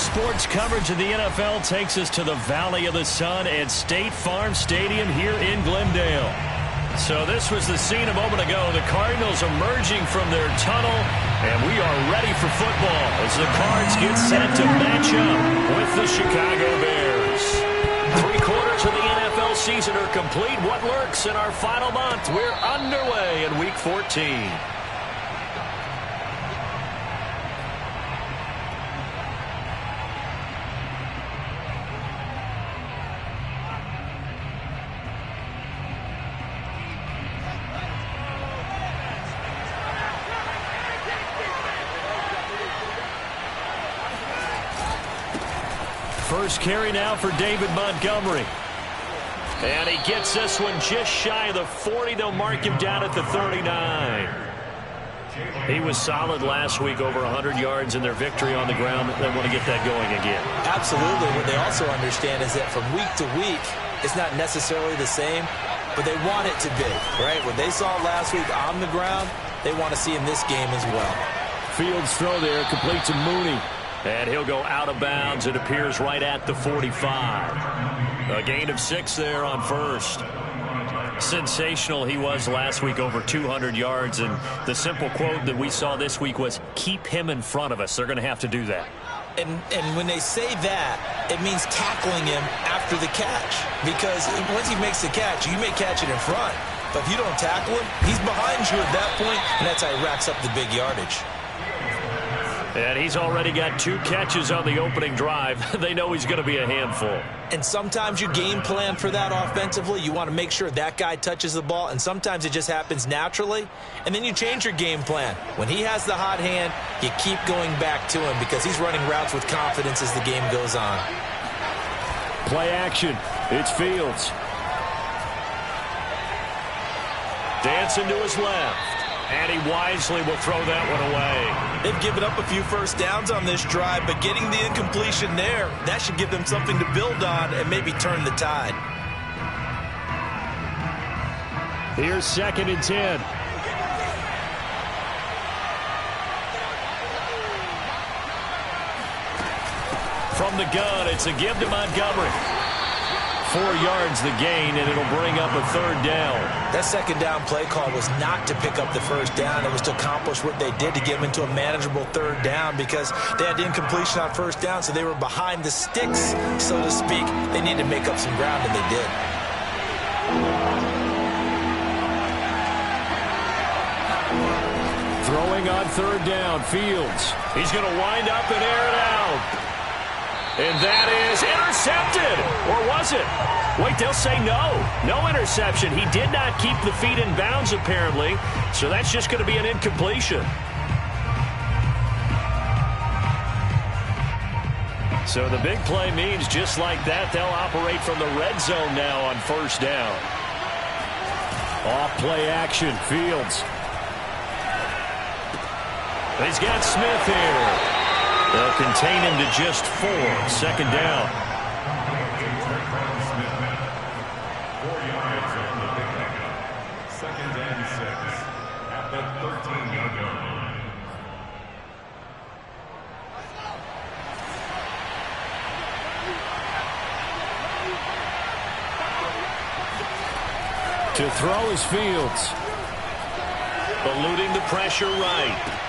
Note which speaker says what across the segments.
Speaker 1: Sports coverage of the NFL takes us to the Valley of the Sun at State Farm Stadium here in Glendale. So this was the scene a moment ago. The Cardinals emerging from their tunnel, and we are ready for football as the Cards get set to match up with the Chicago Bears. 3/4 of the NFL season are complete. What lurks in our final month? We're underway in Week 14. First carry now for David Montgomery. And he gets this one just shy of the 40. They'll mark him down at the 39. He was solid last week, over 100 yards in their victory on the ground. They want to get that going again.
Speaker 2: Absolutely. What they also understand is that from week to week, it's not necessarily the same, but they want it to be, right? What they saw last week on the ground, they want to see in this game as well.
Speaker 1: Fields throw there, complete to Mooney. And he'll go out of bounds. It appears right at the 45. A gain of 6 there on first. Sensational he was last week, over 200 yards. And the simple quote that we saw this week was, keep him in front of us. They're going to have to do that.
Speaker 2: And when they say that, it means tackling him after the catch. Because once he makes the catch, you may catch it in front. But if you don't tackle him, he's behind you at that point, and that's how he racks up the big yardage.
Speaker 1: And he's already got 2 catches on the opening drive. They know he's going to be a handful.
Speaker 2: And sometimes you game plan for that offensively. You want to make sure that guy touches the ball, and sometimes it just happens naturally. And then you change your game plan. When he has the hot hand, you keep going back to him because he's running routes with confidence as the game goes on.
Speaker 1: Play action. It's Fields. Dancing to his left. And he wisely will throw that one away.
Speaker 2: They've given up a few first downs on this drive, but getting the incompletion there, that should give them something to build on and maybe turn the tide.
Speaker 1: Here's 2nd and 10. From the gun, it's a give to Montgomery. 4 yards the gain, and it'll bring up a 3rd down.
Speaker 2: That 2nd down play call was not to pick up the first down. It was to accomplish what they did to get them into a manageable 3rd down because they had incompletion on first down, so they were behind the sticks, so to speak. They needed to make up some ground, and they did.
Speaker 1: Throwing on 3rd down, Fields. He's going to wind up and air it out. And that is intercepted. Or was it? Wait, they'll say no. No interception. He did not keep the feet in bounds, apparently. So that's just going to be an incompletion. So the big play means just like that, they'll operate from the red zone now on 1st down. Off play action, Fields. He's got Smith here. They'll contain him to just 4. 2nd down.
Speaker 3: Second and 6 at the 13-yard line.
Speaker 1: To throw is Fields. Eluding the pressure right.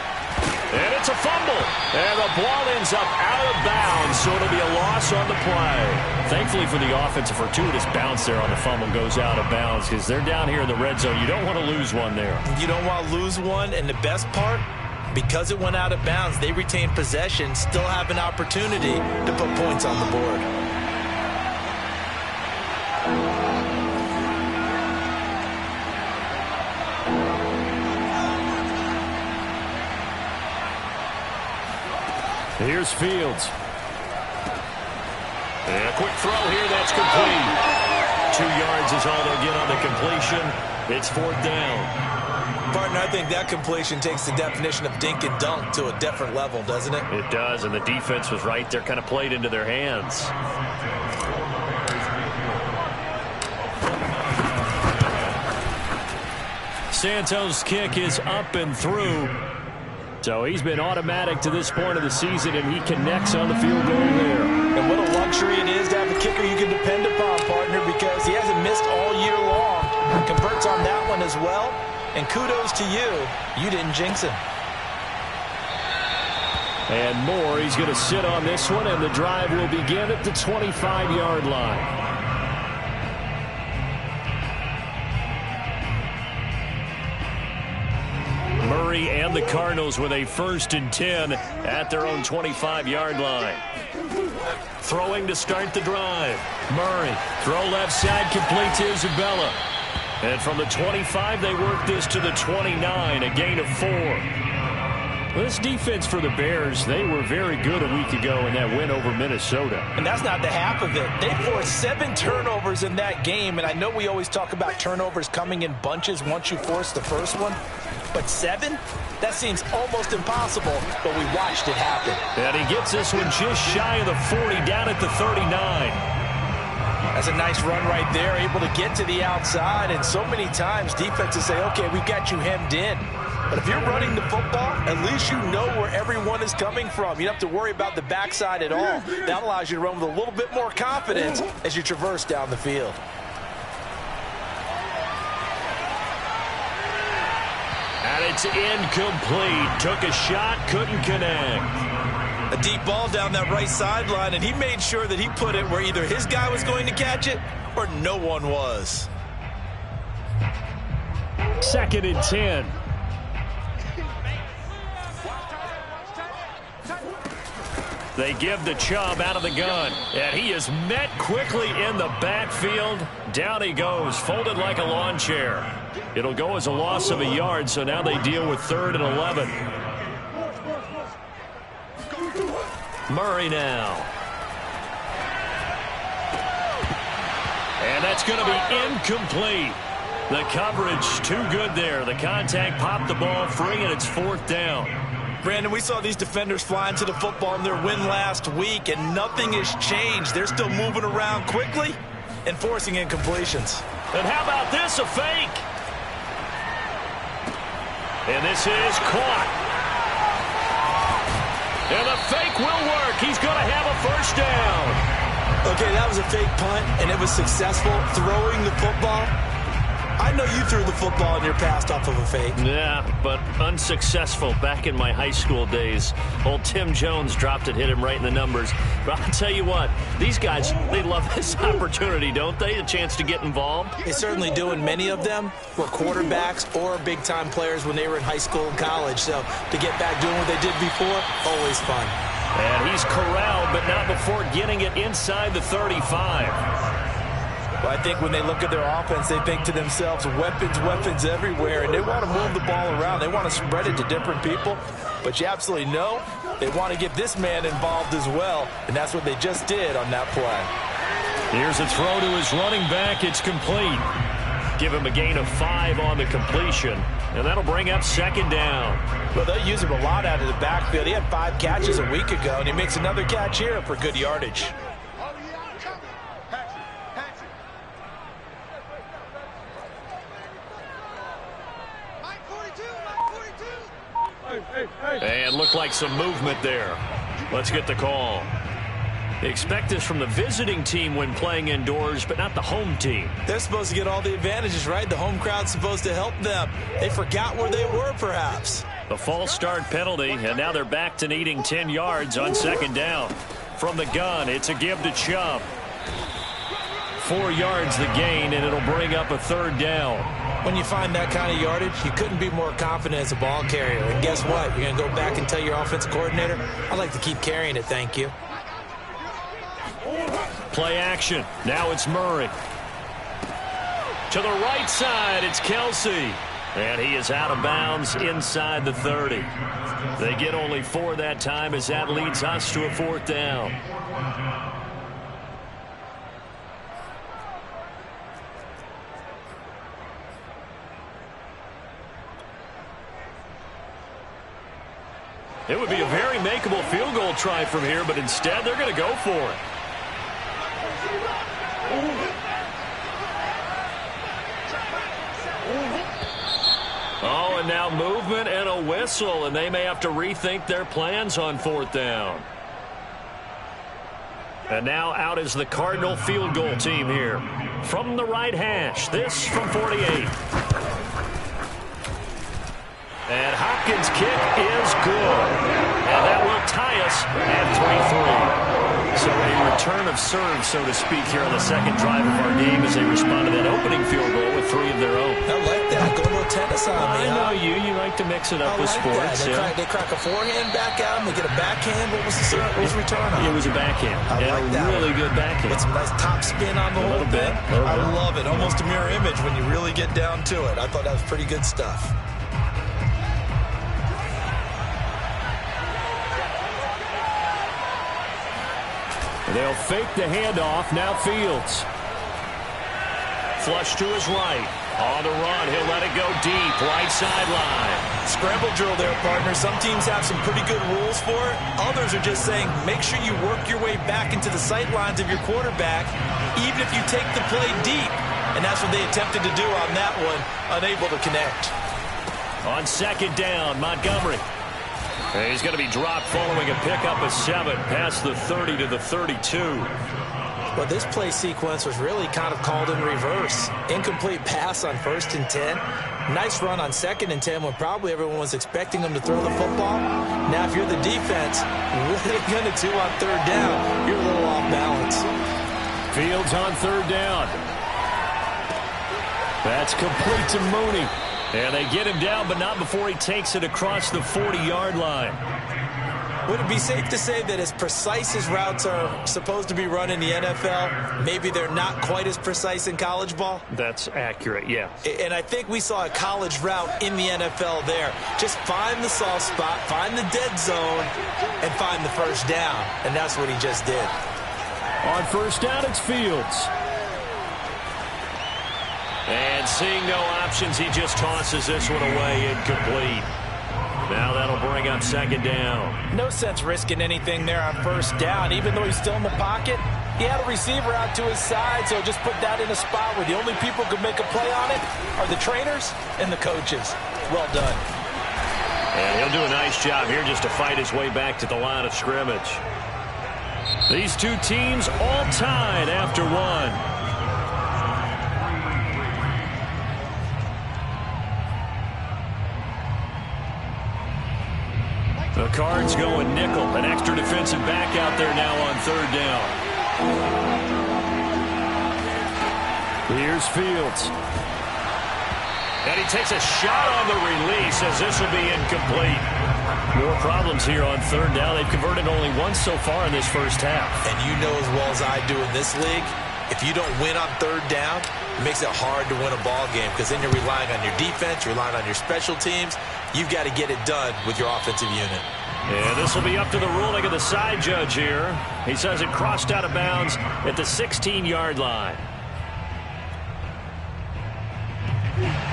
Speaker 1: And it's a fumble. And the ball ends up out of bounds, so it'll be a loss on the play. Thankfully for the offense, a fortuitous bounce there on the fumble goes out of bounds because they're down here in the red zone. You don't want to lose one there.
Speaker 2: You don't want to lose one, and the best part, because it went out of bounds, they retain possession, still have an opportunity to put points on the board.
Speaker 1: Here's Fields. And a quick throw here, that's complete. 2 yards is all they'll get on the completion. It's 4th down.
Speaker 2: Partner, I think that completion takes the definition of dink and dunk to a different level, doesn't it?
Speaker 1: It does, and the defense was right there, kind of played into their hands. Santos' kick is up and through. So he's been automatic to this point of the season, and he connects on the field goal there.
Speaker 2: And what a luxury it is to have a kicker you can depend upon, partner, because he hasn't missed all year long. Converts on that one as well. And kudos to you. You didn't jinx him.
Speaker 1: And more, he's going to sit on this one, and the drive will begin at the 25-yard line. Murray and the Cardinals with a 1st and 10 at their own 25-yard line. Throwing to start the drive. Murray, throw left side, complete to Isabella. And from the 25, they work this to the 29, a gain of 4. This defense for the Bears, they were very good a week ago in that win over Minnesota.
Speaker 2: And that's not the half of it. They forced 7 turnovers in that game, and I know we always talk about turnovers coming in bunches once you force the first one. But 7? That seems almost impossible, but we watched it happen.
Speaker 1: And he gets this one just shy of the 40, down at the 39.
Speaker 2: That's a nice run right there, able to get to the outside. And so many times defenses say, okay, we've got you hemmed in. But if you're running the football, at least you know where everyone is coming from. You don't have to worry about the backside at all. That allows you to run with a little bit more confidence as you traverse down the field.
Speaker 1: And it's incomplete. Took a shot, couldn't connect.
Speaker 2: A deep ball down that right sideline, and he made sure that he put it where either his guy was going to catch it or no one was.
Speaker 1: 2nd and 10. They give the Chubb out of the gun, and he is met quickly in the backfield. Down he goes, folded like a lawn chair. It'll go as a loss of a yard, so now they deal with 3rd and 11. Murray now. And that's going to be incomplete. The coverage too good there. The contact popped the ball free, and it's 4th down.
Speaker 2: Brandon, we saw these defenders flying to the football in their win last week, and nothing has changed. They're still moving around quickly and forcing incompletions.
Speaker 1: And how about this, a fake? And this is caught. And the fake will work. He's going to have a 1st down.
Speaker 2: Okay, that was a fake punt, and it was successful throwing the football. I know you threw the football in your past off of a fake.
Speaker 1: Yeah, but unsuccessful back in my high school days. Old Tim Jones dropped it, hit him right in the numbers. But I'll tell you what, these guys, they love this opportunity, don't they? A chance to get involved.
Speaker 2: They certainly do, and many of them were quarterbacks or big-time players when they were in high school and college. So to get back doing what they did before, always fun.
Speaker 1: And he's corralled, but not before getting it inside the 35.
Speaker 2: Well, I think when they look at their offense, they think to themselves, weapons, weapons everywhere, and they want to move the ball around. They want to spread it to different people, but you absolutely know they want to get this man involved as well, and that's what they just did on that play.
Speaker 1: Here's a throw to his running back. It's complete. Give him a gain of 5 on the completion, and that'll bring up 2nd down.
Speaker 2: Well, they'll use him a lot out of the backfield. He had 5 catches a week ago, and he makes another catch here for good yardage.
Speaker 1: And looked like some movement there. Let's get the call. They expect this from the visiting team when playing indoors, but not the home team.
Speaker 2: They're supposed to get all the advantages, right? The home crowd's supposed to help them. They forgot where they were, perhaps.
Speaker 1: The false start penalty, and now they're back to needing 10 yards on 2nd down. From the gun, it's a give to Chubb. 4 yards the gain, and it'll bring up a 3rd down.
Speaker 2: When you find that kind of yardage, you couldn't be more confident as a ball carrier. And guess what? You're going to go back and tell your offensive coordinator, I'd like to keep carrying it, thank you.
Speaker 1: Play action. Now it's Murray. To the right side, it's Kelsey. And he is out of bounds inside the 30. They get only 4 that time as that leads us to a 4th down. It would be a very makeable field goal try from here, but instead they're going to go for it. Oh, and now Now movement and a whistle, and they may have to rethink their plans on 4th down. And now out is the Cardinal field goal team here. From the right hash, this from 48. And Hopkins' kick is good. And that will tie us at 3-3. So a return of serve, so to speak, here on the second drive of our game as they respond to that opening field goal with 3 of their own.
Speaker 2: I like that. Go a little tennis on me.
Speaker 1: I know you. You like to mix it up with sports.
Speaker 2: They crack a forehand back at him. They get a backhand. What was the return on?
Speaker 1: It was a backhand.
Speaker 2: I like that.
Speaker 1: Really good backhand.
Speaker 2: With some nice top spin on the whole thing. I love it. Almost a mirror image when you really get down to it. I thought that was pretty good stuff.
Speaker 1: They'll fake the handoff. Now Fields. Flush to his right. On the run. He'll let it go deep. Right sideline.
Speaker 2: Scramble drill there, partner. Some teams have some pretty good rules for it. Others are just saying, make sure you work your way back into the sight lines of your quarterback, even if you take the play deep. And that's what they attempted to do on that one. Unable to connect.
Speaker 1: On 2nd down, Montgomery. And he's going to be dropped following a pickup of 7 past the 30 to the 32.
Speaker 2: Well, this play sequence was really kind of called in reverse. Incomplete pass on 1st and 10. Nice run on 2nd and 10 when probably everyone was expecting them to throw the football. Now, if you're the defense, what are you going to do on 3rd down? You're a little off balance.
Speaker 1: Fields on 3rd down. That's complete to Mooney. And they get him down, but not before he takes it across the 40-yard line.
Speaker 2: Would it be safe to say that as precise as routes are supposed to be run in the NFL, maybe they're not quite as precise in college ball?
Speaker 1: That's accurate, yeah.
Speaker 2: And I think we saw a college route in the NFL there. Just find the soft spot, find the dead zone, and find the 1st down. And that's what he just did.
Speaker 1: On 1st down, it's Fields. And seeing no options, he just tosses this one away, incomplete. Now that'll bring up 2nd down.
Speaker 2: No sense risking anything there on 1st down. Even though he's still in the pocket, he had a receiver out to his side, so just put that in a spot where the only people who could make a play on it are the trainers and the coaches. Well done.
Speaker 1: And he'll do a nice job here just to fight his way back to the line of scrimmage. These two teams all tied after 1. The Cards going nickel. An extra defensive back out there now on 3rd down. Here's Fields. And he takes a shot on the release as this will be incomplete. More problems here on 3rd down. They've converted only once so far in this first half.
Speaker 2: And you know as well as I do in this league, if you don't win on 3rd down, it makes it hard to win a ball game because then you're relying on your defense, you're relying on your special teams. You've got to get it done with your offensive unit.
Speaker 1: And this will be up to the ruling of the side judge here. He says it crossed out of bounds at the 16-yard line.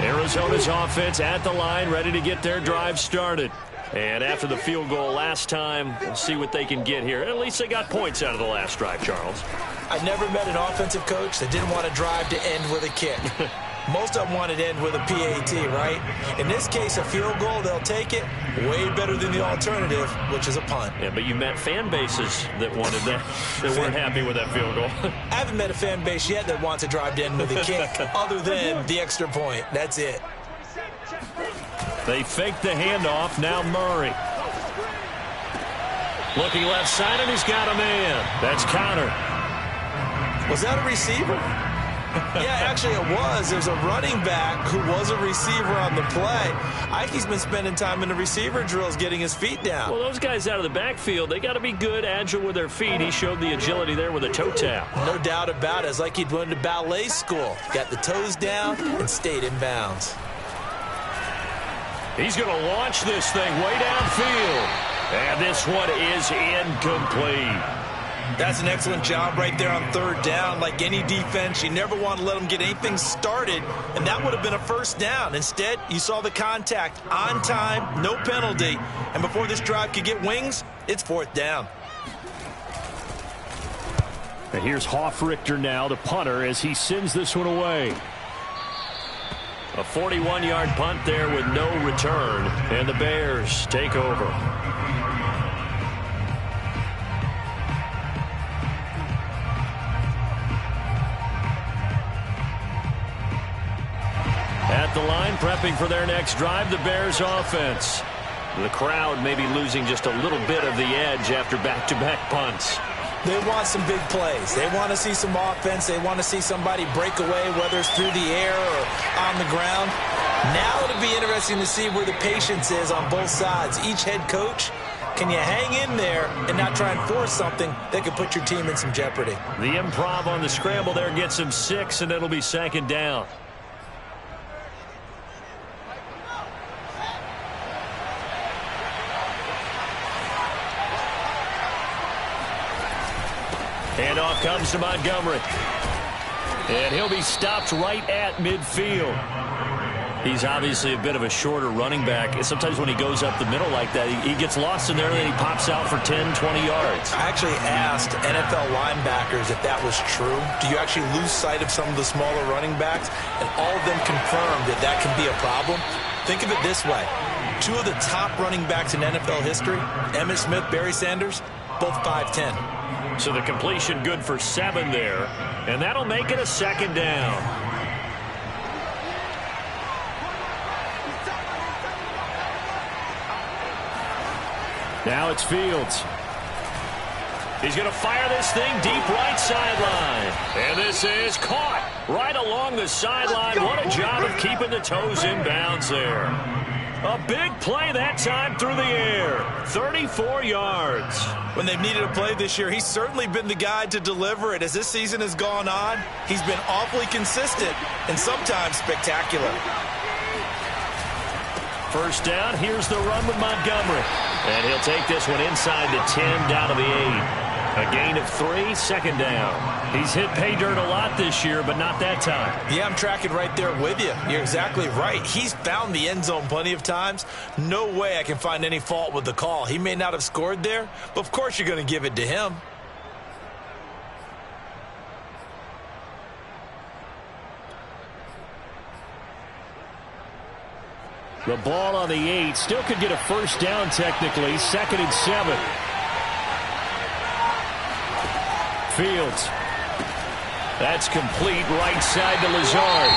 Speaker 1: Arizona's offense at the line, ready to get their drive started. And after the field goal last time, we'll see what they can get here. At least they got points out of the last drive, Charles.
Speaker 2: I never met an offensive coach that didn't want a drive to end with a kick. Most of them wanted to end with a PAT, right? In this case, a field goal, they'll take it. Way better than the alternative, which is a punt.
Speaker 1: Yeah, but you met fan bases that wanted that, that weren't happy with that field goal.
Speaker 2: I haven't met a fan base yet that wants a drive to end with a kick, other than the extra point. That's it.
Speaker 1: They fake the handoff. Now Murray. Looking left side, and he's got a man. That's Connor.
Speaker 2: Was that a receiver? Yeah, actually it was. There's a running back who was a receiver on the play. Ike's been spending time in the receiver drills getting his feet down.
Speaker 1: Well, those guys out of the backfield, they got to be good, agile with their feet. He showed the agility there with a toe tap.
Speaker 2: No doubt about it. It's like he'd went to ballet school. Got the toes down and stayed in bounds.
Speaker 1: He's going to launch this thing way downfield. And this one is incomplete.
Speaker 2: That's an excellent job right there on 3rd down. Like any defense, you never want to let them get anything started, and that would have been a 1st down. Instead, you saw the contact on time, no penalty, and before this drive could get wings, it's 4th down.
Speaker 1: And here's Hofrichter now, the punter, as he sends this one away. A 41-yard punt there with no return, and the Bears take over. At the line, prepping for their next drive, the Bears offense. The crowd may be losing just a little bit of the edge after back-to-back punts.
Speaker 2: They want some big plays. They want to see some offense. They want to see somebody break away, whether it's through the air or on the ground. Now it'll be interesting to see where the patience is on both sides. Each head coach, can you hang in there and not try and force something that could put your team in some jeopardy?
Speaker 1: The improv on the scramble there gets him 6, and it'll be second down. Handoff comes to Montgomery. And he'll be stopped right at midfield. He's obviously a bit of a shorter running back. Sometimes when he goes up the middle like that, he gets lost in there and then he pops out for 10, 20 yards.
Speaker 2: I actually asked NFL linebackers if that was true. Do you actually lose sight of some of the smaller running backs? And all of them confirmed that that can be a problem. Think of it this way. 2 of the top running backs in NFL history, Emmitt Smith, Barry Sanders, both 5'10".
Speaker 1: So the completion good for 7 there. And that'll make it a second down. Now it's Fields. He's going to fire this thing deep right sideline. And this is caught right along the sideline. What a job of keeping the toes in bounds there. A big play that time through the air. 34 yards.
Speaker 2: When they've needed a play this year, he's certainly been the guy to deliver it. As this season has gone on, he's been awfully consistent and sometimes spectacular.
Speaker 1: First down, here's the run with Montgomery. And he'll take this one inside the 10, down to the 8. A gain of 3, second down. He's hit pay dirt a lot this year, but not that time.
Speaker 2: Yeah, I'm tracking right there with you. You're exactly right. He's found the end zone plenty of times. No way I can find any fault with the call. He may not have scored there, but of course you're going to give it to him.
Speaker 1: The ball on the 8. Still could get a first down technically. 2nd and 7. Fields. That's complete right side to Lazard.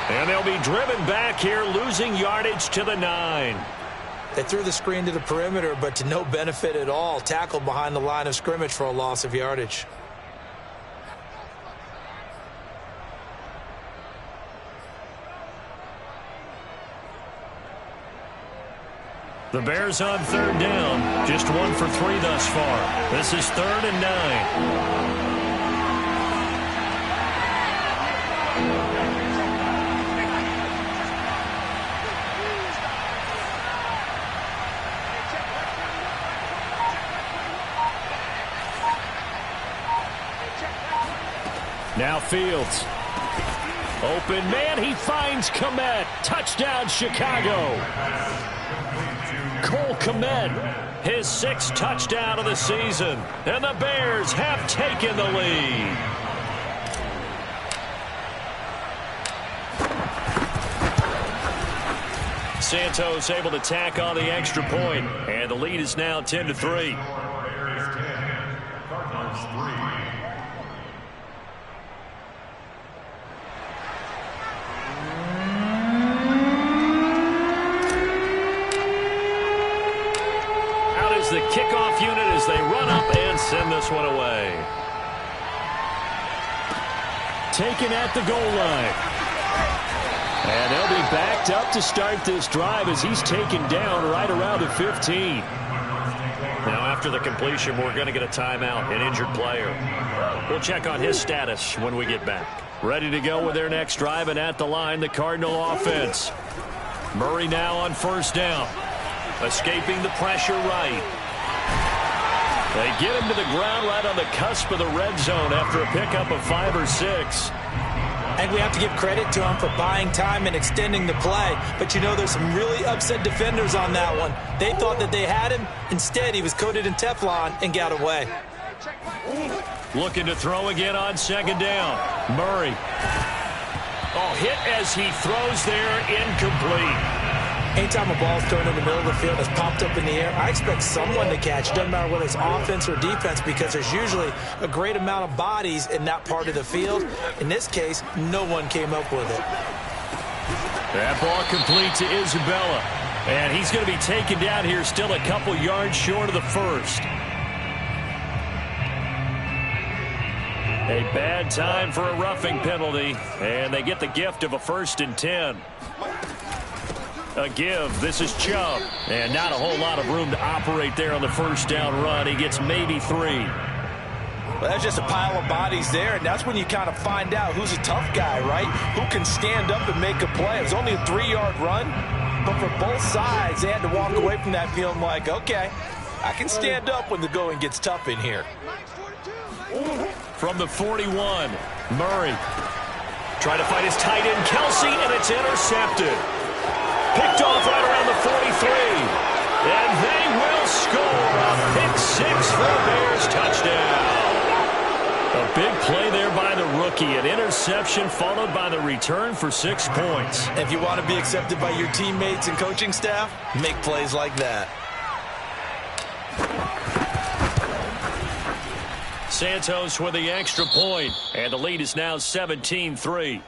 Speaker 1: And they'll be driven back here, losing yardage to the 9.
Speaker 2: They threw the screen to the perimeter, but to no benefit at all. Tackled behind the line of scrimmage for a loss of yardage.
Speaker 1: The Bears on 3rd down. Just 1 for 3 thus far. This is 3rd and 9. Now Fields. Open man, he finds Kmet. Touchdown, Chicago. Cole Kmet, his 6th touchdown of the season. And the Bears have taken the lead. Santos able to tack on the extra point, and the lead is now 10-3. The kickoff unit as they run up and send this one away. Taken at the goal line. And they'll be backed up to start this drive as he's taken down right around the 15. Now after the completion, we're going to get a timeout, an injured player. We'll check on his status when we get back. Ready to go with their next drive, and at the line, the Cardinal offense. Murray now on 1st down. Escaping the pressure right. They get him to the ground right on the cusp of the red zone after a pickup of 5 or 6.
Speaker 2: And we have to give credit to him for buying time and extending the play. But, you know, there's some really upset defenders on that one. They thought that they had him. Instead, he was coated in Teflon and got away.
Speaker 1: Looking to throw again on 2nd down. Murray. Oh, hit as he throws there, incomplete.
Speaker 2: Anytime a ball's thrown in the middle of the field and it's popped up in the air, I expect someone to catch. It doesn't matter whether it's offense or defense because there's usually a great amount of bodies in that part of the field. In this case, no one came up with it.
Speaker 1: That ball complete to Isabella. And he's going to be taken down here still a couple yards short of the first. A bad time for a roughing penalty. And they get the gift of a 1st and 10. A give. This is Chubb. And not a whole lot of room to operate there on the first down run. He gets maybe 3.
Speaker 2: Well, that's just a pile of bodies there, and that's when you kind of find out who's a tough guy, right? Who can stand up and make a play. It was only a 3-yard run, but for both sides, they had to walk away from that feeling like, okay, I can stand up when the going gets tough in here.
Speaker 1: From the 41, Murray. Trying to fight his tight end, Kelsey, and it's intercepted. Picked off right around the 43. And they will score a pick 6 for a Bears touchdown. A big play there by the rookie. An interception followed by the return for 6 points.
Speaker 2: If you want to be accepted by your teammates and coaching staff, make plays like that.
Speaker 1: Santos with the extra point, and the lead is now 17-3.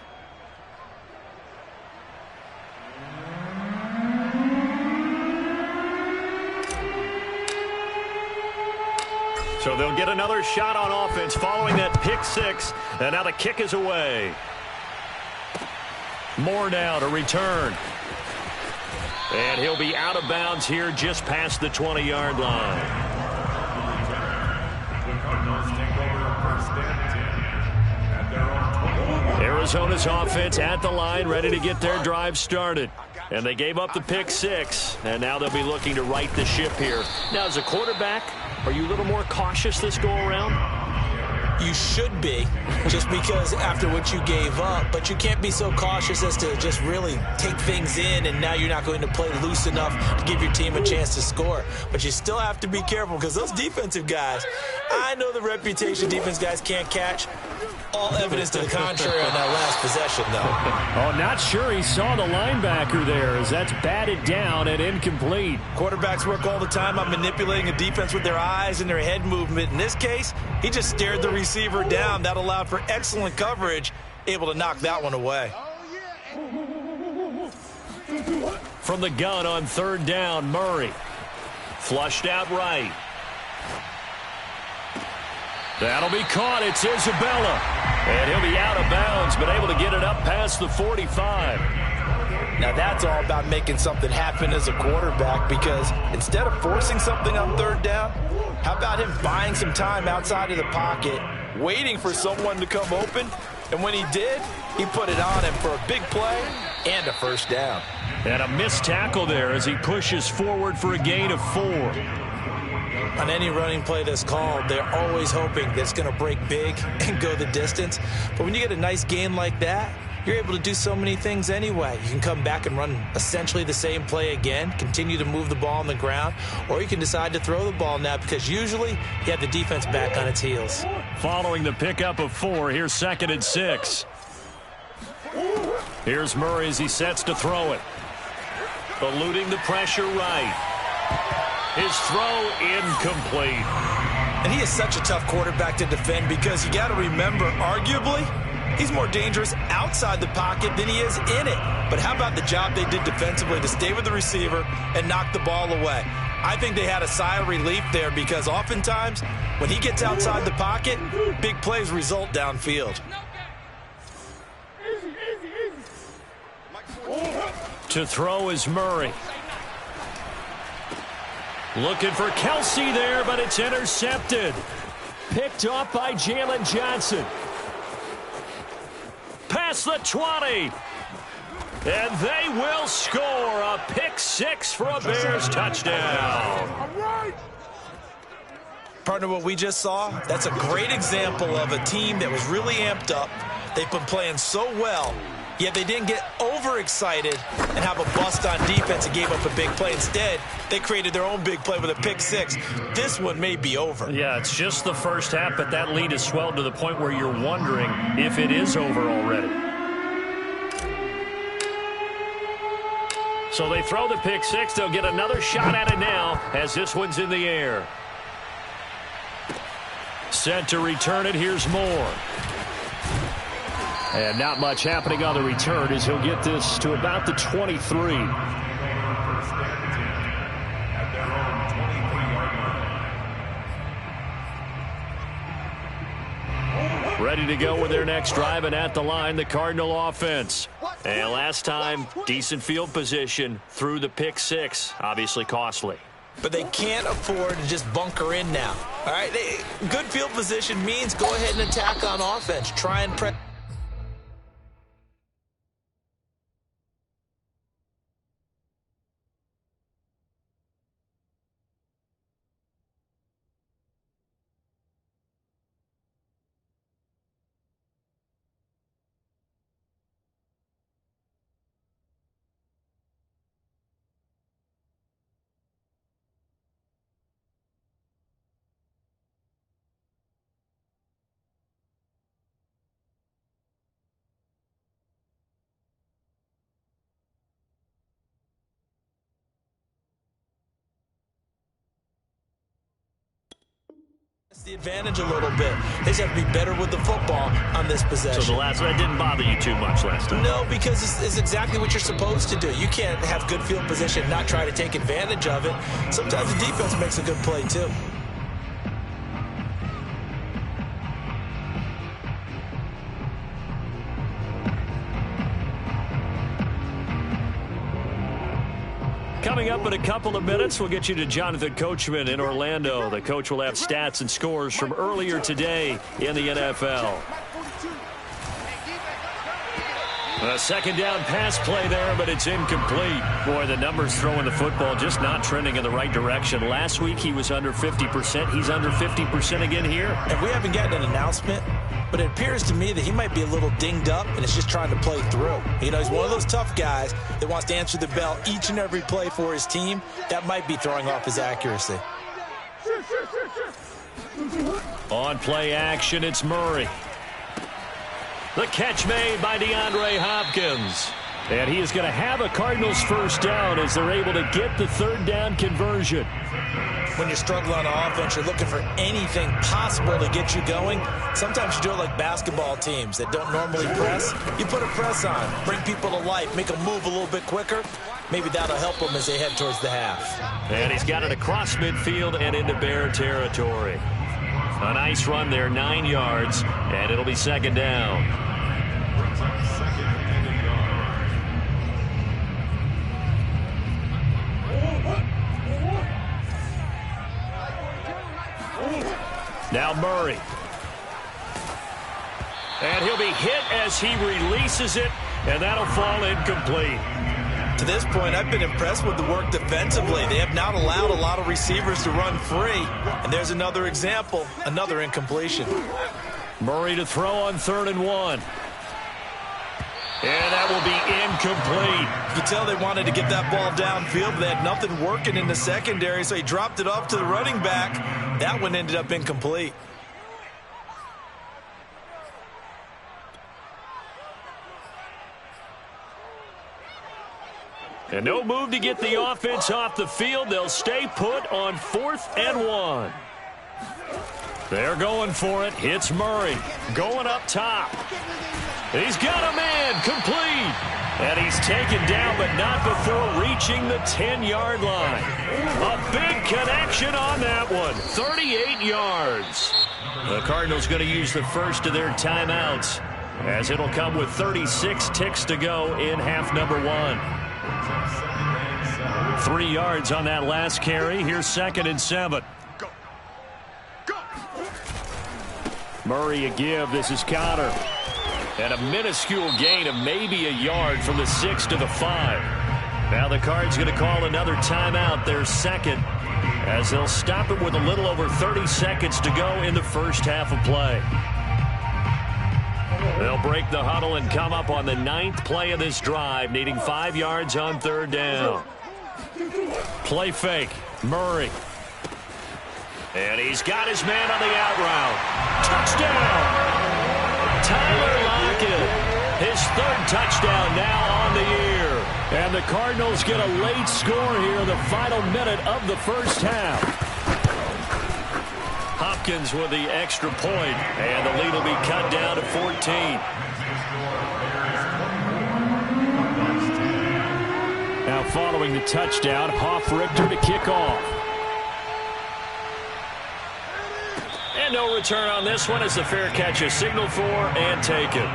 Speaker 1: So they'll get another shot on offense following that pick 6, and now the kick is away. Moore now to return. And he'll be out of bounds here just past the 20-yard line. Arizona's offense at the line, ready to get their drive started. And they gave up the pick 6, and now they'll be looking to right the ship here. Now, as a quarterback, are you a little more cautious this go-around?
Speaker 2: You should be, just because after what you gave up, but you can't be so cautious as to just really take things in, and now you're not going to play loose enough to give your team a chance to score. But you still have to be careful because those defensive guys, I know the reputation defense guys can't catch. All evidence to the contrary on that last possession, though.
Speaker 1: Oh, not sure he saw the linebacker there as that's batted down and incomplete.
Speaker 2: Quarterbacks work all the time on manipulating a defense with their eyes and their head movement. In this case, he just stared the receiver down. That allowed for excellent coverage, able to knock that one away.
Speaker 1: From the gun on 3rd down, Murray. Flushed out right. That'll be caught. It's Isabella. And he'll be out of bounds, but able to get it up past the 45.
Speaker 2: Now that's all about making something happen as a quarterback, because instead of forcing something on 3rd down, how about him buying some time outside of the pocket, waiting for someone to come open, and when he did, he put it on him for a big play and a 1st down.
Speaker 1: And a missed tackle there as he pushes forward for a gain of 4.
Speaker 2: On any running play that's called, they're always hoping that it's going to break big and go the distance. But when you get a nice gain like that, you're able to do so many things anyway. You can come back and run essentially the same play again, continue to move the ball on the ground, or you can decide to throw the ball now because usually you have the defense back on its heels.
Speaker 1: Following the pickup of 4, here's 2nd and 6. Here's Murray as he sets to throw it. Eluding the pressure right. His throw incomplete.
Speaker 2: And he is such a tough quarterback to defend because you got to remember, arguably, he's more dangerous outside the pocket than he is in it. But how about the job they did defensively to stay with the receiver and knock the ball away? I think they had a sigh of relief there because oftentimes when he gets outside the pocket, big plays result downfield.
Speaker 1: To throw is Murray. Looking for Kelsey there, but it's intercepted. Picked off by Jalen Johnson. Past the 20. And they will score a pick 6 for a Bears touchdown.
Speaker 2: Partner, what we just saw, that's a great example of a team that was really amped up. They've been playing so well, yet they didn't get overexcited and have a bust on defense and gave up a big play. Instead, they created their own big play with a pick 6. This one may be over.
Speaker 1: Yeah, it's just the first half, but that lead has swelled to the point where you're wondering if it is over already. So they throw the pick six. They'll get another shot at it now as this one's in the air. Set to return it. Here's Moore. And not much happening on the return as he'll get this to about the 23. Ready to go with their next drive, and at the line, the Cardinal offense. And last time, decent field position through the pick six. Obviously costly.
Speaker 2: But they can't afford to just bunker in now. All right, good field position means go ahead and attack on offense. Try and press. The advantage a little bit. They just have to be better with the football on this possession.
Speaker 1: So the last one didn't bother you too much last time?
Speaker 2: No, because it's exactly what you're supposed to do. You can't have good field position, not try to take advantage of it. Sometimes the defense makes a good play too.
Speaker 1: Coming up in a couple of minutes, we'll get you to Jonathan Coachman in Orlando. The coach will have stats and scores from earlier today in the NFL. A second down pass play there, but it's incomplete. Boy, the numbers throwing the football just not trending in the right direction. Last week he was under 50%. He's under 50% again here.
Speaker 2: And we haven't gotten an announcement, but it appears to me that he might be a little dinged up and is just trying to play through. You know, he's one of those tough guys that wants to answer the bell each and every play for his team. That might be throwing off his accuracy.
Speaker 1: On play action, it's Murray. The catch made by DeAndre Hopkins. And he is going to have a Cardinals first down as they're able to get the third down conversion.
Speaker 2: When you're struggling on offense, you're looking for anything possible to get you going. Sometimes you do it like basketball teams that don't normally press. You put a press on, bring people to life, make them move a little bit quicker. Maybe that'll help them as they head towards the half.
Speaker 1: And he's got it across midfield and into Bear territory. A nice run there, 9 yards, and it'll be second down. Now Murray. And he'll be hit as he releases it, and that'll fall incomplete.
Speaker 2: To this point, I've been impressed with the work defensively. They have not allowed a lot of receivers to run free. And there's another example, another incompletion.
Speaker 1: Murray to throw on 3rd and 1. And that will be incomplete.
Speaker 2: You can tell they wanted to get that ball downfield. They had nothing working in the secondary, so he dropped it off to the running back. That one ended up incomplete.
Speaker 1: And no move to get the offense off the field. They'll stay put on 4th and 1. They're going for it. It's Murray going up top. He's got a man complete. And he's taken down, but not before reaching the 10-yard line. A big connection on that one. 38 yards. The Cardinals going to use the first of their timeouts, as it'll come with 36 ticks to go in half number 1. 3 yards on that last carry. Here's 2nd and 7. Murray a give. This is Cotter. And a minuscule gain of maybe a yard from the 6 to the 5. Now the Cards going to call another timeout, their second, as they'll stop it with a little over 30 seconds to go in the first half of play. They'll break the huddle and come up on the 9th play of this drive, needing 5 yards on 3rd down. Play fake. Murray. And he's got his man on the out route. Touchdown! Tyler Lockett, his 3rd touchdown now on the year. And the Cardinals get a late score here in the final minute of the first half. Hopkins with the extra point, and the lead will be cut down to 14. Now following the touchdown, Hoff-Richter to kick off. And no return on this one as the fair catch is signaled for and taken.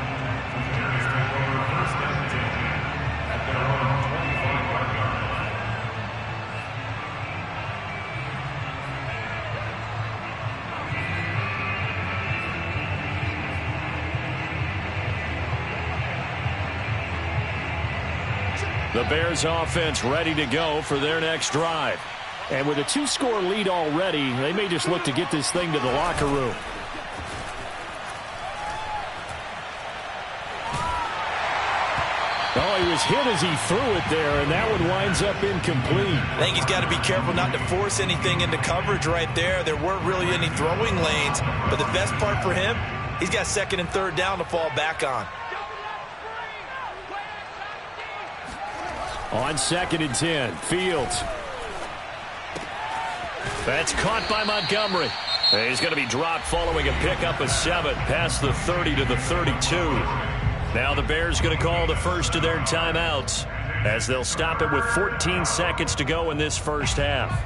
Speaker 1: The Bears offense ready to go for their next drive. And with a 2-score lead already, they may just look to get this thing to the locker room. Oh, he was hit as he threw it there, and that one winds up incomplete.
Speaker 2: I think he's got to be careful not to force anything into coverage right there. There weren't really any throwing lanes, but the best part for him, he's got second and third down to fall back on.
Speaker 1: On 2nd and 10, Fields. That's caught by Montgomery. He's going to be dropped following a pickup of 7 past the 30 to the 32. Now the Bears going to call the first of their timeouts as they'll stop it with 14 seconds to go in this first half.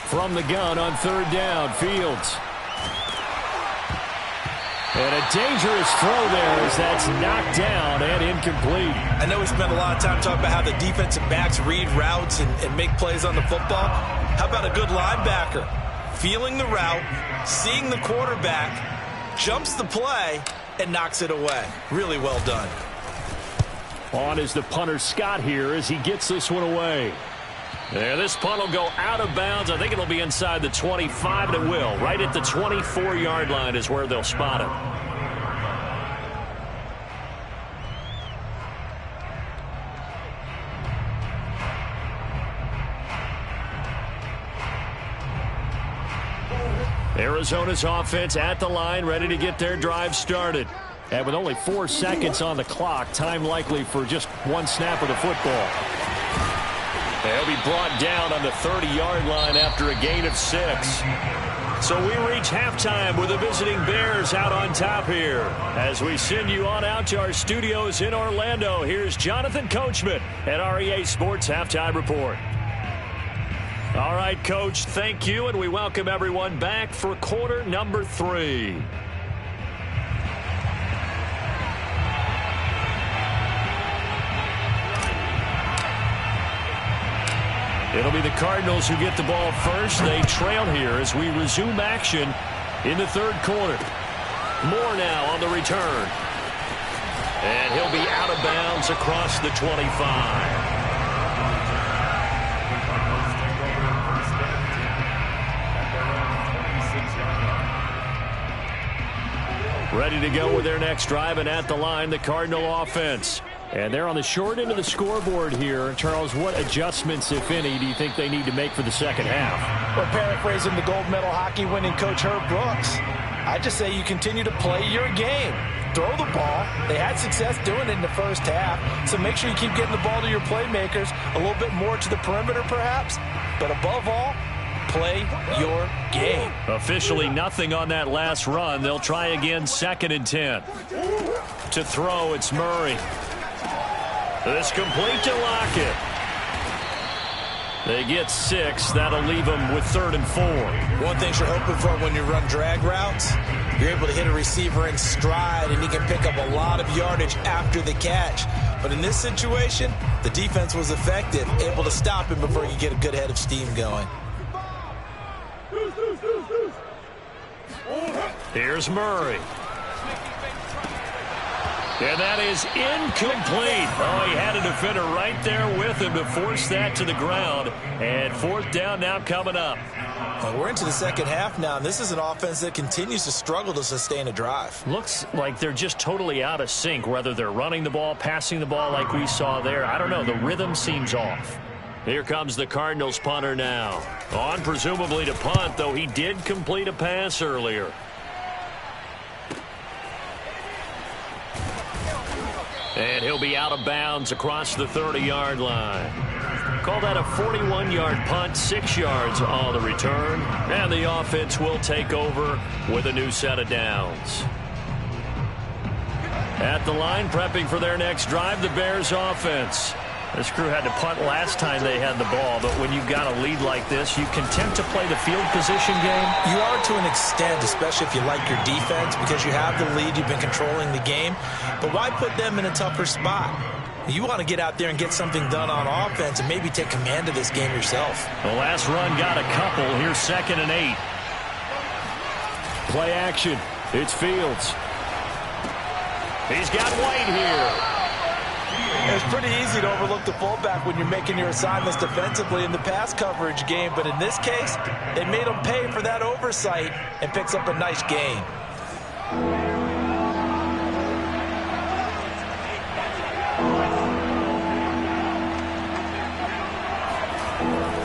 Speaker 1: From the gun on 3rd down, Fields. And a dangerous throw there as that's knocked down and incomplete.
Speaker 2: I know we spent a lot of time talking about how the defensive backs read routes and make plays on the football. How about a good linebacker? Feeling the route, seeing the quarterback, jumps the play, and knocks it away. Really well done.
Speaker 1: On is the punter Scott here as he gets this one away. Yeah, this punt will go out of bounds. I think it'll be inside the 25, and it will. Right at the 24-yard line is where they'll spot it. Arizona's offense at the line, ready to get their drive started. And with only 4 seconds on the clock, time likely for just one snap of the football. They'll be brought down on the 30-yard line after a gain of 6. So we reach halftime with the visiting Bears out on top here. As we send you on out to our studios in Orlando, here's Jonathan Coachman at REA Sports Halftime Report. All right, Coach, thank you, and we welcome everyone back for quarter number 3. It'll be the Cardinals who get the ball first. They trail here as we resume action in the 3rd quarter. Moore now on the return. And he'll be out of bounds across the 25. Ready to go with their next drive, and at the line, the Cardinal offense. And they're on the short end of the scoreboard here. Charles, what adjustments, if any, do you think they need to make for the second half?
Speaker 4: Well, paraphrasing the gold medal hockey winning coach Herb Brooks, I just say you continue to play your game. Throw the ball. They had success doing it in the first half, so make sure you keep getting the ball to your playmakers, a little bit more to the perimeter perhaps, but above all, play your game.
Speaker 1: Officially nothing on that last run. They'll try again 2nd and 10. To throw, it's Murray. This complete to Lockett. They get 6. That'll leave them with 3rd and 4.
Speaker 2: One thing you're hoping for when you run drag routes, you're able to hit a receiver in stride, and he can pick up a lot of yardage after the catch. But in this situation, the defense was effective, able to stop him before you get a good head of steam going.
Speaker 1: Here's Murray. And that is incomplete. Oh, he had a defender right there with him to force that to the ground. And 4th down now coming up.
Speaker 2: Well, we're into the second half now, and this is an offense that continues to struggle to sustain a drive.
Speaker 1: Looks like they're just totally out of sync, whether they're running the ball, passing the ball like we saw there. I don't know. The rhythm seems off. Here comes the Cardinals punter now. On presumably to punt, though he did complete a pass earlier. And he'll be out of bounds across the 30-yard line. Call that a 41-yard punt, 6 yards on the return. And the offense will take over with a new set of downs. At the line, prepping for their next drive, the Bears offense. This crew had to punt last time they had the ball, but when you've got a lead like this, you content to play the field position game?
Speaker 2: You are to an extent, especially if you like your defense, because you have the lead, you've been controlling the game. But why put them in a tougher spot? You want to get out there and get something done on offense and maybe take command of this game yourself.
Speaker 1: The last run got a couple. Here's 2nd and 8. Play action. It's Fields. He's got White here.
Speaker 4: It's pretty easy to overlook the fullback when you're making your assignments defensively in the pass coverage game, but in this case, they made him pay for that oversight and picks up a nice gain.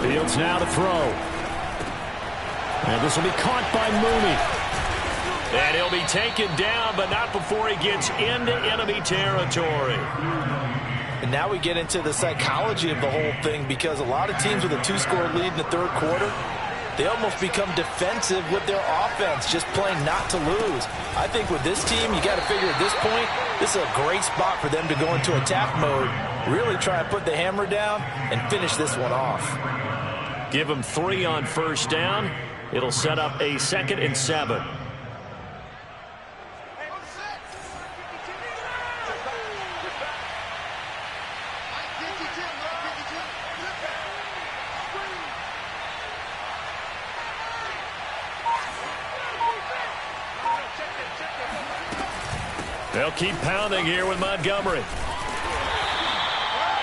Speaker 1: Fields now to throw. And this will be caught by Mooney. And he'll be taken down, but not before he gets into enemy territory.
Speaker 4: And now we get into the psychology of the whole thing, because a lot of teams with a 2-score lead in the third quarter, they almost become defensive with their offense, just playing not to lose. I think with this team, you got to figure at this point, this is a great spot for them to go into attack mode, really try and put the hammer down and finish this one off.
Speaker 1: Give them 3 on first down. It'll set up a 2nd and 7. They'll keep pounding here with Montgomery.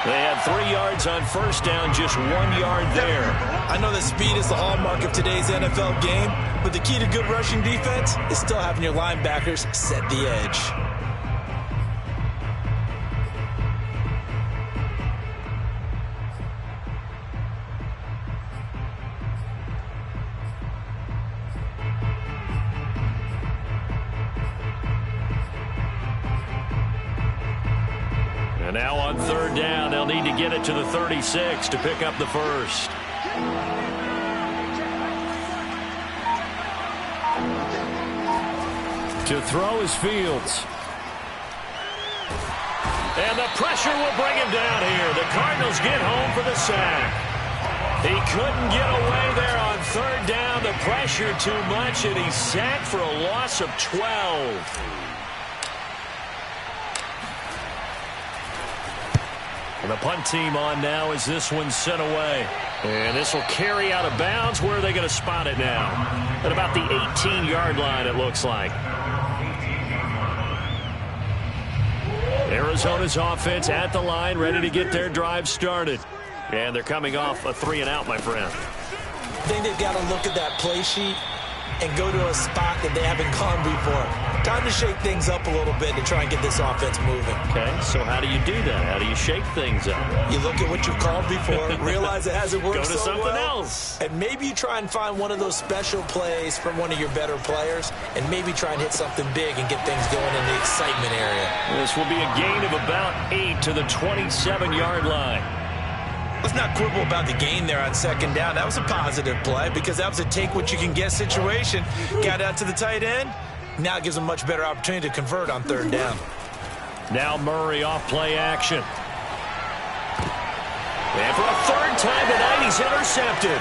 Speaker 1: They had 3 yards on first down, just 1 yard there.
Speaker 2: I know that speed is the hallmark of today's NFL game, but the key to good rushing defense is still having your linebackers set the edge.
Speaker 1: And now on third down, they'll need to get it to the 36 to pick up the first. To throw is Fields. And the pressure will bring him down here. The Cardinals get home for the sack. He couldn't get away there on third down. The pressure too much, and he's sacked for a loss of 12. And the punt team on now as this one's sent away. And this will carry out of bounds. Where are they going to spot it now? At about the 18-yard line, it looks like. Arizona's offense at the line, ready to get their drive started. And they're coming off a 3-and-out, my friend.
Speaker 2: I think they've got to look at that play sheet and go to a spot that they haven't gone before. Time to shake things up a little bit to try and get this offense moving.
Speaker 1: Okay, so how do you do that? How do you shake things up?
Speaker 2: You look at what you've called before, realize it hasn't worked
Speaker 1: so well. Go to something else.
Speaker 2: And maybe you try and find one of those special plays from one of your better players, and maybe try and hit something big and get things going in the excitement area.
Speaker 1: This will be a gain of about 8 to the 27-yard line.
Speaker 2: Let's not quibble about the gain there on second down. That was a positive play because that was a take-what-you-can-get situation. Got out to the tight end. Now it gives them a much better opportunity to convert on third down.
Speaker 1: Now Murray off play action. And for a third time tonight, he's intercepted.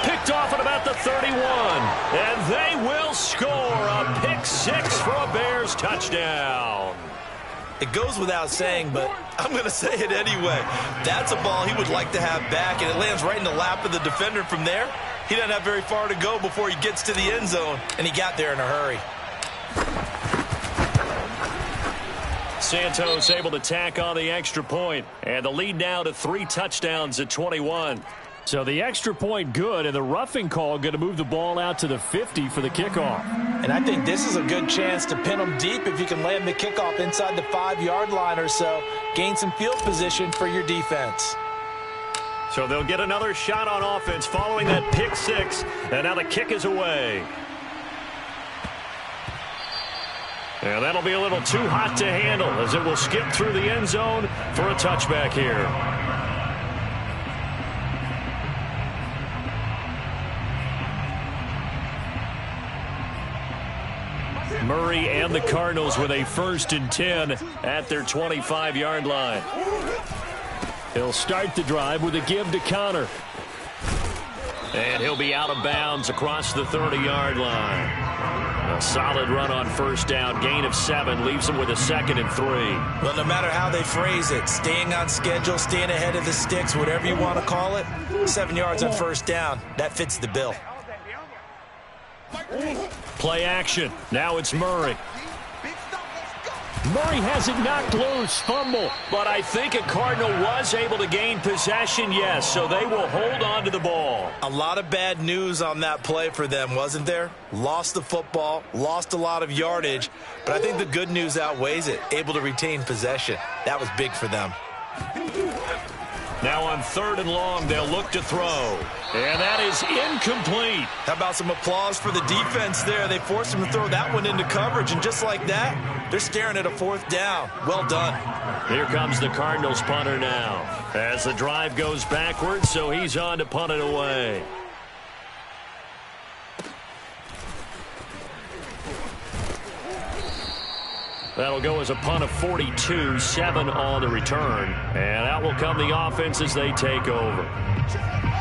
Speaker 1: Picked off at about the 31. And they will score a pick six for a Bears touchdown.
Speaker 2: It goes without saying, but I'm going to say it anyway. That's a ball he would like to have back, and it lands right in the lap of the defender from there. He doesn't have very far to go before he gets to the end zone, and he got there in a hurry.
Speaker 1: Santos able to tack on the extra point, and the lead now to 3 touchdowns at 21. So the extra point good, and the roughing call going to move the ball out to the 50 for the kickoff.
Speaker 4: And I think this is a good chance to pin them deep if you can land the kickoff inside the 5-yard line or so. Gain some field position for your defense.
Speaker 1: So they'll get another shot on offense following that pick six, and now the kick is away. And that'll be a little too hot to handle as it will skip through the end zone for a touchback here. Murray and the Cardinals with a 1st and 10 at their 25-yard line. He'll start the drive with a give to Connor. And he'll be out of bounds across the 30-yard line. A solid run on 1st down. Gain of 7 leaves him with a 2nd and 3.
Speaker 2: Well, no matter how they phrase it, staying on schedule, staying ahead of the sticks, whatever you want to call it, 7 yards on 1st down, that fits the bill.
Speaker 1: Play action. Now it's Murray. Murray has it knocked loose. Fumble. But I think a Cardinal was able to gain possession, yes, so they will hold on to the ball.
Speaker 2: A lot of bad news on that play for them, wasn't there? Lost the football, lost a lot of yardage, but I think the good news outweighs it. Able to retain possession. That was big for them.
Speaker 1: Now on 3rd and long, they'll look to throw. And that is incomplete.
Speaker 2: How about some applause for the defense there? They forced him to throw that one into coverage, and just like that, they're staring at a 4th down. Well done.
Speaker 1: Here comes the Cardinals punter now. As the drive goes backwards, so he's on to punt it away. That'll go as a punt of 42, 7 on the return. And out will come the offense as they take over.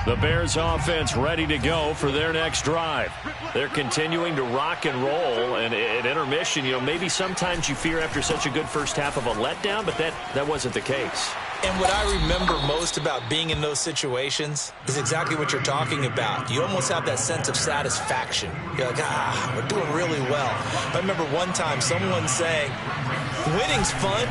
Speaker 1: The Bears offense ready to go for their next drive. They're continuing to rock and roll, and at intermission, you know, maybe sometimes you fear after such a good first half of a letdown, but that wasn't the case.
Speaker 2: And what I remember most about being in those situations is exactly what you're talking about. You almost have that sense of satisfaction. You're like, we're doing really well. I remember one time someone saying, winning's fun,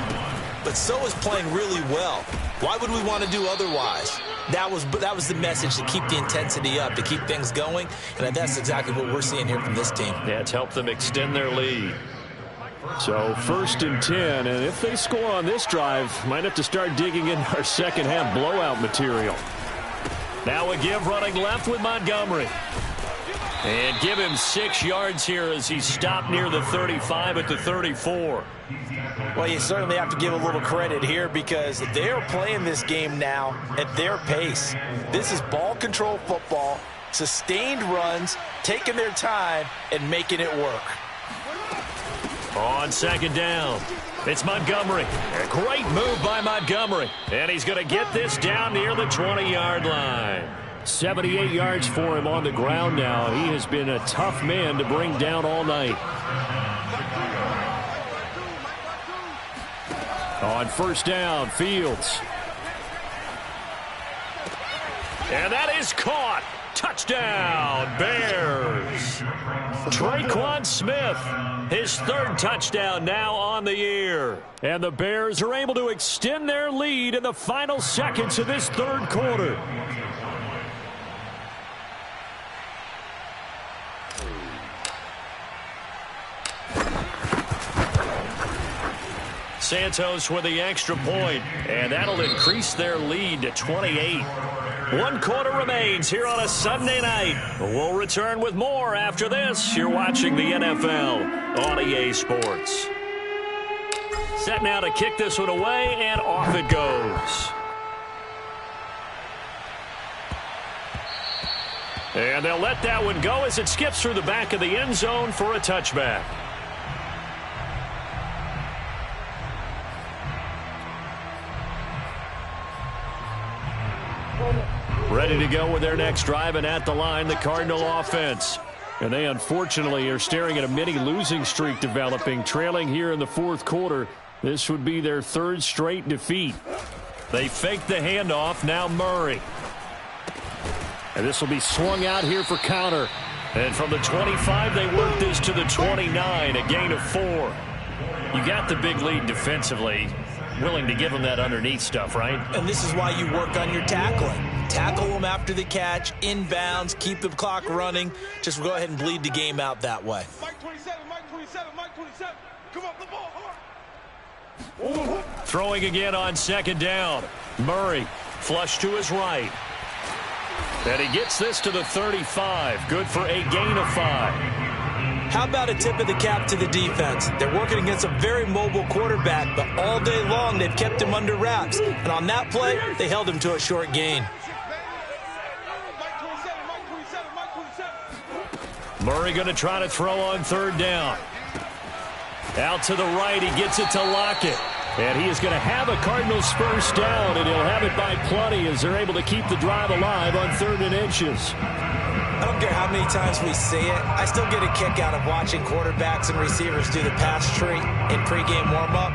Speaker 2: but so is playing really well. Why would we want to do otherwise? That was the message, to keep the intensity up, to keep things going, and that's exactly what we're seeing here from this team.
Speaker 1: Yeah, it's helped them extend their lead. So 1st and 10, and if they score on this drive, might have to start digging in our second half blowout material. Now a give running left with Montgomery. And give him 6 yards here as he stopped near the 35 at the 34.
Speaker 4: Well, you certainly have to give a little credit here because they're playing this game now at their pace. This is ball control football, sustained runs, taking their time, and making it work.
Speaker 1: On 2nd down, it's Montgomery. A great move by Montgomery. And he's going to get this down near the 20-yard line. 78 yards for him on the ground now. He has been a tough man to bring down all night. On 1st down, Fields. And that is caught. Touchdown, Bears. Traquan Smith, his 3rd touchdown now on the year. And the Bears are able to extend their lead in the final seconds of this 3rd quarter. Santos with the extra point, and that'll increase their lead to 28. 1 quarter remains here on a Sunday night. We'll return with more after this. You're watching the NFL on EA Sports. Set now to kick this one away, and off it goes. And they'll let that one go as it skips through the back of the end zone for a touchback. Ready to go with their next drive, and at the line, the Cardinal offense. And they unfortunately are staring at a mini losing streak developing, trailing here in the 4th quarter. This would be their 3rd straight defeat. They fake the handoff, now Murray. And this will be swung out here for counter. And from the 25, they work this to the 29, a gain of 4. You got the big lead defensively. willing to give him that underneath stuff, right?
Speaker 2: And this is why you work on your tackling. Tackle them after the catch, inbounds, keep the clock running. Just go ahead and bleed the game out that way.
Speaker 3: Mike 27, Mike 27, Mike 27. Come on, the ball hard.
Speaker 1: Throwing again on second down. Murray, flush to his right. And he gets this to the 35. Good for a gain of 5.
Speaker 2: How about a tip of the cap to the defense? They're working against a very mobile quarterback, but all day long they've kept him under wraps. And on that play, they held him to a short gain.
Speaker 1: Murray going to try to throw on third down. Out to the right, he gets it to Lockett. And he is going to have a Cardinals first down, and he'll have it by plenty as they're able to keep the drive alive on 3rd and inches.
Speaker 2: I don't care how many times we say it, I still get a kick out of watching quarterbacks and receivers do the pass tree in pregame warm-up.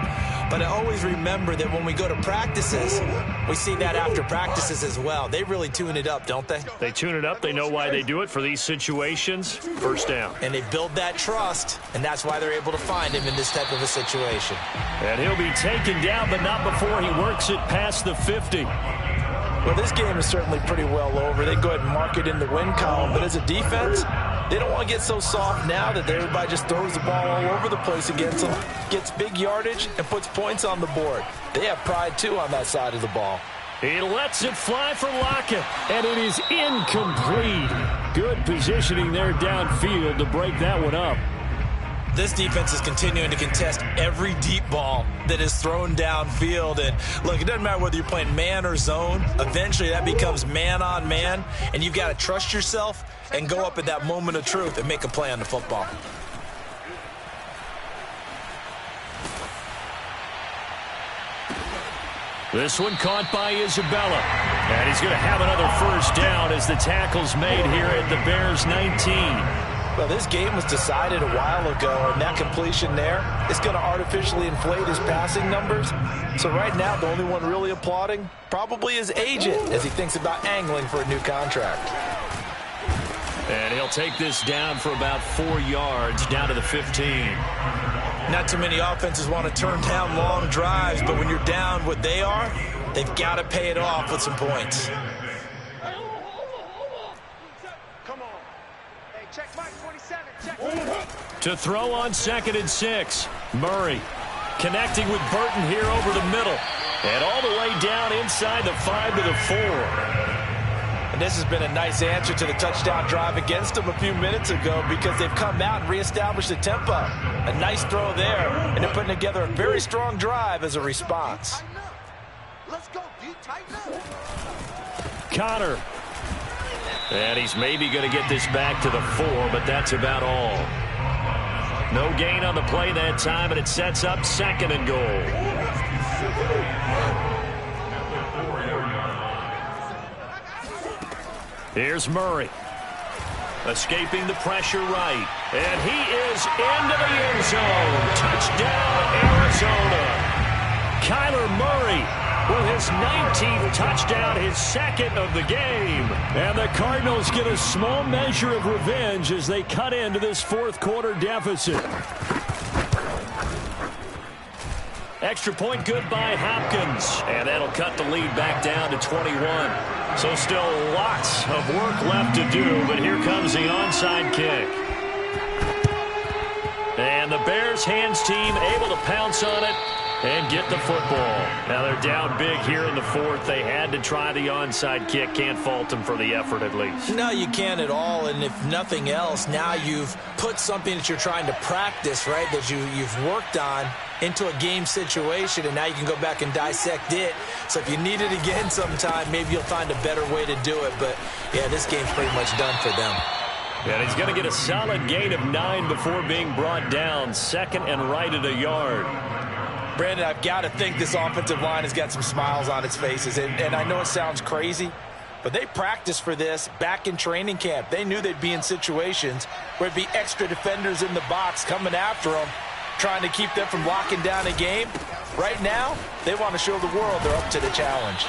Speaker 2: But I always remember that when we go to practices, we see that after practices as well. They really tune it up, don't they?
Speaker 1: They tune it up. They know why they do it for these situations. First down.
Speaker 2: And they build that trust, and that's why they're able to find him in this type of a situation.
Speaker 1: And he'll be taken down, but not before he works it past the 50.
Speaker 4: Well, this game is certainly pretty well over. They go ahead and mark it in the win column. But as a defense, they don't want to get so soft now that everybody just throws the ball all over the place against them, gets big yardage, and puts points on the board. They have pride, too, on that side of the ball.
Speaker 1: He lets it fly for Lockett, and it is incomplete. Good positioning there downfield to break that one up.
Speaker 2: This defense is continuing to contest every deep ball that is thrown downfield. And look, it doesn't matter whether you're playing man or zone. Eventually that becomes man on man, and you've got to trust yourself and go up at that moment of truth and make a play on the football.
Speaker 1: This one caught by Isabella. And he's going to have another first down as the tackle's made here at the Bears 19.
Speaker 4: Well, this game was decided a while ago, and that completion there is going to artificially inflate his passing numbers. So right now, the only one really applauding probably his agent as he thinks about angling for a new contract.
Speaker 1: And he'll take this down for about 4 yards, down to the 15.
Speaker 2: Not too many offenses want to turn down long drives, but when you're down what they are, they've got to pay it off with some points.
Speaker 1: To throw on 2nd and 6. Murray connecting with Burton here over the middle. And all the way down inside the 5 to the 4.
Speaker 4: And this has been a nice answer to the touchdown drive against them a few minutes ago because they've come out and reestablished the tempo. A nice throw there, and they're putting together a very strong drive as a response.
Speaker 3: Let's go, D. Tighten up.
Speaker 1: Connor. And he's maybe going to get this back to the 4, but that's about all. No gain on the play that time, and it sets up 2nd and goal. Here's Murray. Escaping the pressure right. And he is into the end zone. Touchdown, Arizona. Kyler Murray with his 19th touchdown, his 2nd of the game. And the Cardinals get a small measure of revenge as they cut into this 4th quarter deficit. Extra point good by Hopkins. And that'll cut the lead back down to 21. So still lots of work left to do, but here comes the onside kick. And the Bears hands team able to pounce on it and get the football. Now they're down big here in the 4th. They had to try the onside kick. Can't fault them for the effort at least.
Speaker 2: No, you can't at all. And if nothing else, now you've put something that you're trying to practice, right, that you've worked on into a game situation, and now you can go back and dissect it. So if you need it again sometime, maybe you'll find a better way to do it. But, yeah, this game's pretty much done for them.
Speaker 1: And he's going to get a solid gain of 9 before being brought down. 2nd and right at a yard.
Speaker 4: Brandon, I've got to think this offensive line has got some smiles on its faces. And I know it sounds crazy, but they practiced for this back in training camp. They knew they'd be in situations where it'd be extra defenders in the box coming after them, trying to keep them from locking down a game. Right now, they want to show the world they're up to the challenge.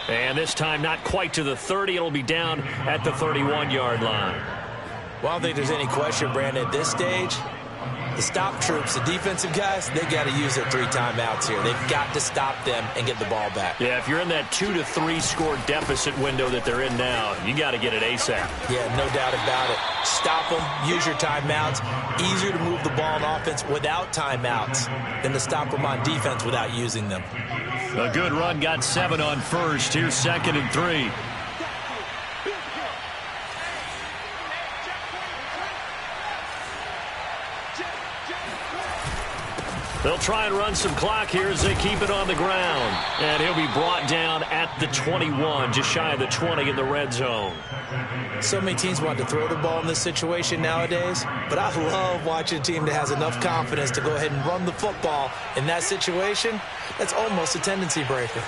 Speaker 1: And this time not quite to the 30. It'll be down at the 31-yard line.
Speaker 2: Well, I don't think there's any question, Brandon, at this stage, The stop troops, the defensive guys, they got to use their 3 timeouts here. They've got to stop them and get the ball back.
Speaker 1: Yeah, if you're in that 2 to 3 score deficit window that they're in now, you got to get it ASAP.
Speaker 2: Yeah, no doubt about it. Stop them, use your timeouts. Easier to move the ball on offense without timeouts than to stop them on defense without using them.
Speaker 1: A good run, got 7 on first. Here's 2nd and 3. They'll try and run some clock here as they keep it on the ground. And he'll be brought down at the 21, just shy of the 20 in the red zone.
Speaker 2: So many teams want to throw the ball in this situation nowadays, but I love watching a team that has enough confidence to go ahead and run the football in that situation. That's almost a tendency breaker.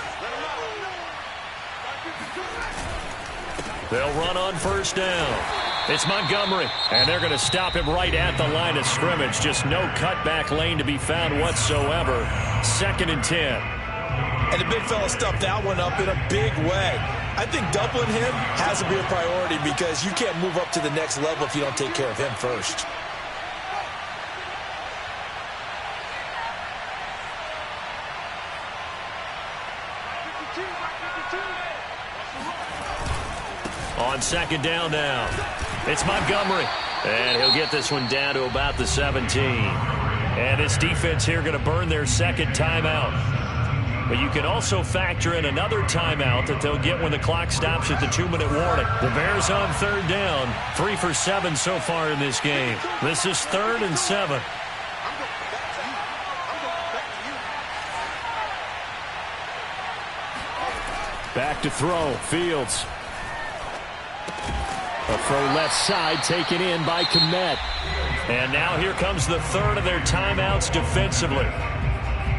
Speaker 1: They'll run on first down. It's Montgomery, and they're going to stop him right at the line of scrimmage. Just no cutback lane to be found whatsoever. 2nd and 10.
Speaker 2: And the big fella stuffed that one up in a big way. I think doubling him has to be a priority because you can't move up to the next level if you don't take care of him first.
Speaker 1: On 2nd down now, it's Montgomery. And he'll get this one down to about the 17. And this defense here going to burn their 2nd timeout. But you can also factor in another timeout that they'll get when the clock stops at the 2-minute warning. The Bears on 3rd down, 3 for 7 so far in this game. This is 3rd and 7. Back to throw, Fields. A throw left side taken in by Kmet. And now here comes the 3rd of their timeouts defensively.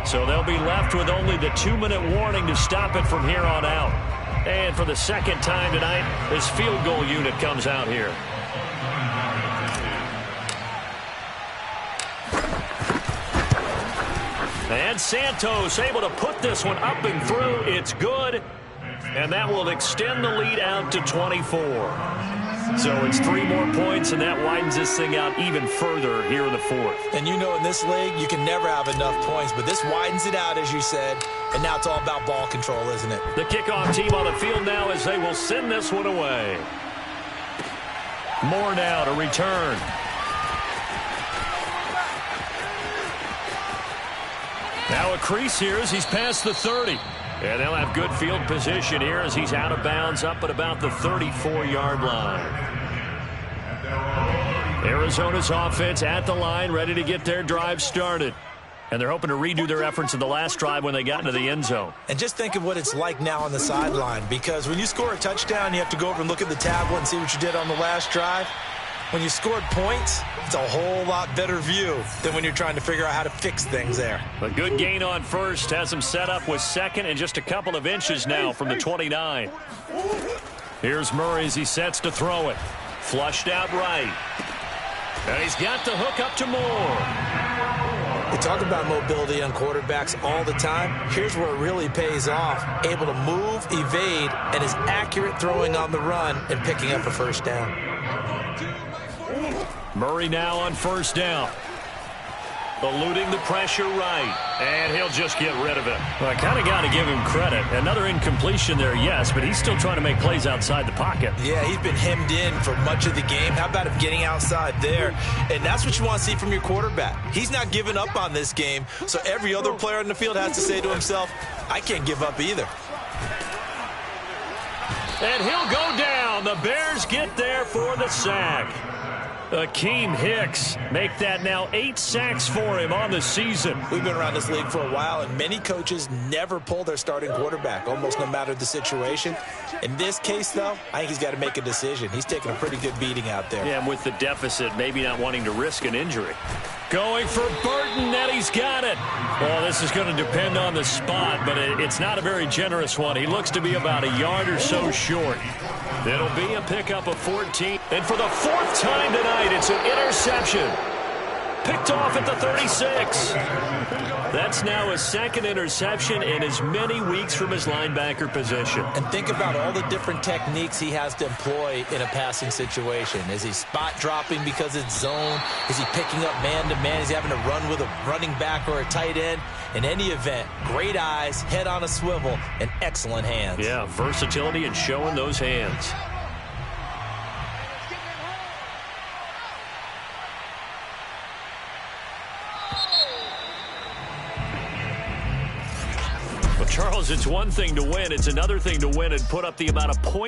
Speaker 1: So they'll be left with only the 2-minute warning to stop it from here on out. And for the 2nd time tonight, this field goal unit comes out here. And Santos able to put this one up and through. It's good. And that will extend the lead out to 24. So it's 3 more points, and that widens this thing out even further here in the 4th.
Speaker 2: And you know in this league, you can never have enough points, but this widens it out, as you said, and now it's all about ball control, isn't it?
Speaker 1: The kickoff team on the field now as they will send this one away. Moore now to return. Now a crease here as he's past the 30. And they'll have good field position here as he's out of bounds up at about the 34-yard line. Arizona's offense at the line, ready to get their drive started. And they're hoping to redo their efforts in the last drive when they got into the end zone.
Speaker 2: And just think of what it's like now on the sideline, because when you score a touchdown, you have to go over and look at the tablet and see what you did on the last drive. When you scored points, it's a whole lot better view than when you're trying to figure out how to fix things there.
Speaker 1: A good gain on first has him set up with 2nd and just a couple of inches now from the 29. Here's Murray as he sets to throw it. Flushed out right. And he's got the hook up to Moore.
Speaker 2: We talk about mobility on quarterbacks all the time. Here's where it really pays off. Able to move, evade, and is accurate throwing on the run and picking up a first down.
Speaker 1: Murray now on first down. Eluding the pressure right. And he'll just get rid of it. Well, I kind of got to give him credit. Another incompletion there, yes, but he's still trying to make plays outside the pocket.
Speaker 2: Yeah, he's been hemmed in for much of the game. How about him getting outside there? And that's what you want to see from your quarterback. He's not giving up on this game, so every other player on the field has to say to himself, I can't give up either.
Speaker 1: And he'll go down. The Bears get there for the sack. Akeem Hicks make that now 8 sacks for him on the season.
Speaker 2: We've been around this league for a while, and many coaches never pull their starting quarterback, almost no matter the situation. In this case, though, I think he's got to make a decision. He's taking a pretty good beating out there.
Speaker 1: Yeah, and with the deficit, maybe not wanting to risk an injury. Going for Burton, and he's got it. Well, this is going to depend on the spot, but it's not a very generous one. He looks to be about a yard or so short. It'll be a pickup of 14. And for the 4th time tonight, it's an interception. Picked off at the 36. That's now his second interception in as many weeks from his linebacker position.
Speaker 2: And think about all the different techniques he has to employ in a passing situation. Is he spot dropping because it's zone? Is he picking up man-to-man? Is he having to run with a running back or a tight end? In any event, great eyes, head on a swivel, and excellent hands.
Speaker 1: Yeah, versatility and showing those hands. Well, Charles, it's one thing to win. It's another thing to win and put up the amount of points